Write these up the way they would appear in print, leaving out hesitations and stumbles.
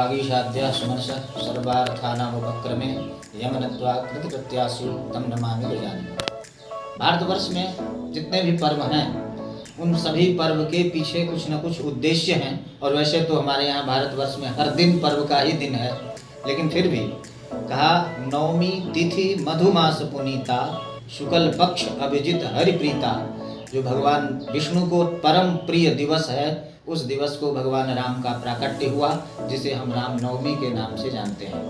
वागीशाद्या सुमनस सर्वार्थानामुपक्रमे यमनत्वा कृतिकृत्यासु तम नमामि गजाननं। भारतवर्ष में जितने भी पर्व हैं उन सभी पर्व के पीछे कुछ न कुछ उद्देश्य हैं। और वैसे तो हमारे यहाँ भारतवर्ष में हर दिन पर्व का ही दिन है, लेकिन फिर भी कहा नवमी तिथि मधुमास पुनीता शुक्ल पक्ष अभिजित हरिप्रीता। जो भगवान विष्णु को परम प्रिय दिवस है, उस दिवस को भगवान राम का प्राकट्य हुआ, जिसे हम राम नवमी के नाम से जानते हैं।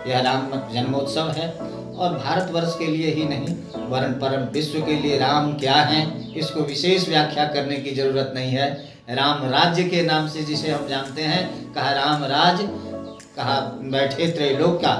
यह राम जन्मोत्सव है और भारतवर्ष के लिए ही नहीं वरन परम विश्व के लिए राम क्या हैं इसको विशेष व्याख्या करने की जरूरत नहीं है। राम राज्य के नाम से जिसे हम जानते हैं, कहा राम राज, कहा बैठे त्रैलोक का।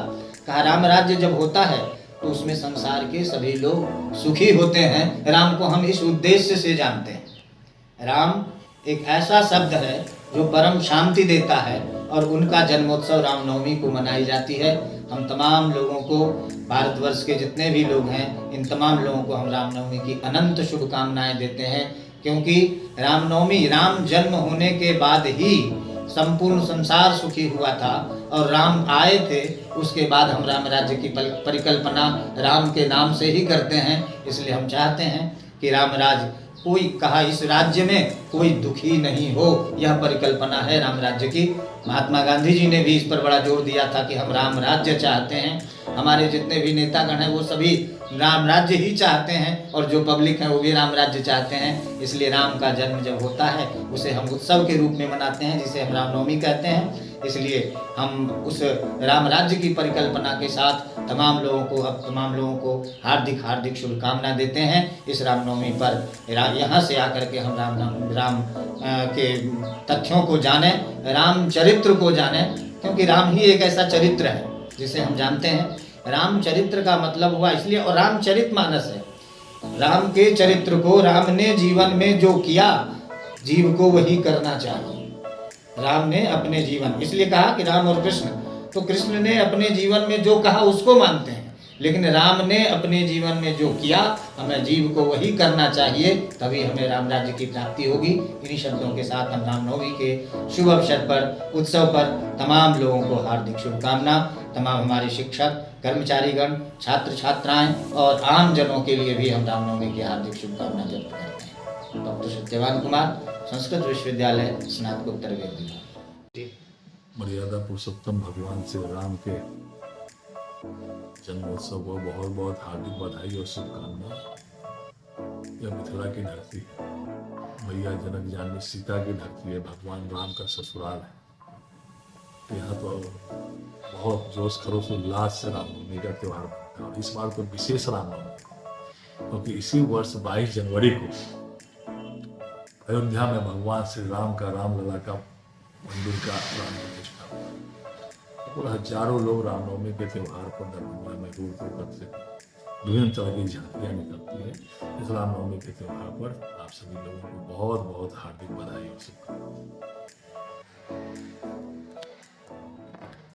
कहा राम राज्य जब होता है तो उसमें संसार के सभी लोग सुखी होते हैं। राम को हम इस उद्देश्य से जानते हैं। राम एक ऐसा शब्द है जो परम शांति देता है और उनका जन्मोत्सव रामनवमी को मनाई जाती है। हम तमाम लोगों को, भारतवर्ष के जितने भी लोग हैं, इन तमाम लोगों को हम रामनवमी की अनंत शुभकामनाएं देते हैं, क्योंकि रामनवमी, राम जन्म होने के बाद ही संपूर्ण संसार सुखी हुआ था और राम आए थे। उसके बाद हम राम राज्य की परिकल्पना राम के नाम से ही करते हैं। इसलिए हम चाहते हैं कि राम राज्य, कोई कहा इस राज्य में कोई दुखी नहीं हो, यह परिकल्पना है राम राज्य की। महात्मा गांधी जी ने भी इस पर बड़ा जोर दिया था कि हम राम राज्य चाहते हैं। हमारे जितने भी नेतागण हैं वो सभी राम राज्य ही चाहते हैं और जो पब्लिक है वो भी राम राज्य चाहते हैं। इसलिए राम का जन्म जब होता है उसे हम उत्सव के रूप में मनाते हैं, जिसे हम रामनवमी कहते हैं। इसलिए हम उस राम राज्य की परिकल्पना के साथ तमाम लोगों को हार्दिक हार्दिक शुभकामना देते हैं इस रामनवमी पर। यहाँ से आकर के हम राम के तथ्यों को जानें, राम चरित्र को जानें, क्योंकि राम ही एक ऐसा चरित्र है जिसे हम जानते हैं। राम चरित्र का मतलब हुआ इसलिए, और रामचरित मानस है। राम के चरित्र को, राम ने जीवन में जो किया जीव को वही करना चाहिए। राम ने अपने जीवन, इसलिए कहा कि राम और कृष्ण, तो कृष्ण ने अपने जीवन में जो कहा उसको मानते हैं, लेकिन राम ने अपने जीवन में जो किया हमें जीव को वही करना चाहिए, तभी हमें राम राज्य की प्राप्ति होगी। इन्हीं शब्दों के साथ हम रामनवमी के शुभ अवसर पर, उत्सव पर तमाम लोगों को हार्दिक शुभकामना। तमाम हमारे शिक्षक, कर्मचारीगण, छात्र छात्राएं और आम जनों के लिए भी हम रामनवमी की हार्दिक शुभकामना व्यक्त करते हैं। डॉक्टर सत्यवान कुमार, संस्कृत विश्वविद्यालय, स्नातकोत्तर वेद। मर्यादा पुरुषोत्तम भगवान श्री राम के जन्मोत्सव को बहुत बहुत हार्दिक बधाई और शुभकामना। यह मिथिला की धरती है, मैया जनक जानकी सीता की धरती है, भगवान राम का ससुराल है। यहाँ तो बहुत जोश खरोश उल्लास से रामनवमी का त्यौहार बनता है। इस बार तो विशेष रामनवमी, क्योंकि इसी वर्ष 22 जनवरी को अयोध्या में भगवान श्री राम का, रामलला का मंदिर का प्राण प्रतिष्ठा हुआ। और हजारों लोग रामनवमी के त्यौहार पर दरभंगा में दूर दूर से विभिन्न तरह की झांकियाँ निकलती है। इस रामनवमी के त्यौहार पर आप सभी लोगों को बहुत बहुत हार्दिक बधाई और शुभकामनाएं।